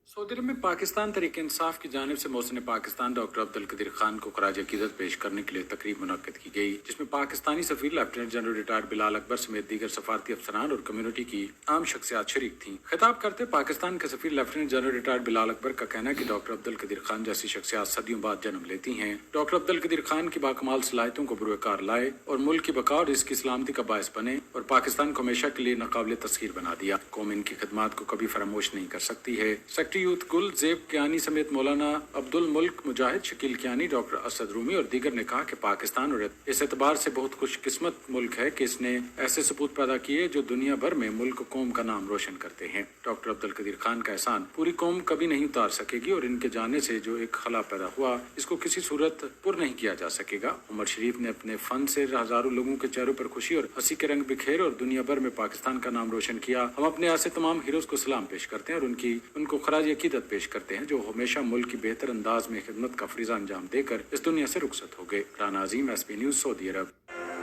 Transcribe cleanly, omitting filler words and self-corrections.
Saudi अरब में पाकिस्तान तहरीक इंसाफ की जानिब से मोहसिन पाकिस्तान डॉक्टर अब्दुल कदीर खान को खराज अकीदत पेश करने के लिए तकरीब मुनक्कद की गई, जिसमें पाकिस्तानी सफीर lieutenant general retired Bilal Akbar समेत दीगर सफारती अफसरान और कम्युनिटी की आम शख्सियात शरीक थीं। खिताब करते पाकिस्तान के सफीर lieutenant general retired Bilal Akbar का कहना है कि डॉक्टर अब्दुल कदीर खान जैसी शख्सियात सदियों बाद जन्म लेती हैं। डॉक्टर अब्दुल कदीर खान की बाकमाल सलाहियतों को बुरुकार लाए और मुल्क की बका और इसकी सलामती का बायस बने और पाकिस्तान को हमेशा के लिए नाकाबिल तस्खीर बना दिया। कौम इनकी खिदमात को कभी फरामोश नहीं कर सकती है। सेक्रेटरी यूथ गुल जेब कियानी समेत मौलाना अब्दुल मुल्क मुजाहिद, शकील कियानी, डॉक्टर असद रूमी और दीगर ने कहा कि पाकिस्तान और इस एतबार से बहुत खुशकिस्मत मुल्क है कि इसने ऐसे सबूत पैदा किए जो दुनिया भर में मुल्क कौम का नाम रोशन करते हैं। डॉक्टर अब्दुल कदीर खान का एहसान पूरी कौम कभी नहीं उतार सकेगी और इनके जाने से जो एक खला पैदा हुआ इसको किसी सूरत पुर नहीं किया जा सकेगा। उमर शरीफ ने अपने फन से हजारों लोगों के चेहरों पर खुशी और हंसी के रंग बिखेर और दुनिया भर में पाकिस्तान का नाम रोशन किया। हम अपने यहाँ से तमाम हीरोज को सलाम पेश करते हैं और उनको खराज अकीदत पेश करते हैं जो हमेशा मुल्क की बेहतर अंदाज में खिदमत का फरीजा अंजाम देकर इस दुनिया से रुखसत हो गए। राना अजीम, SB न्यूज़, सऊदी अरब।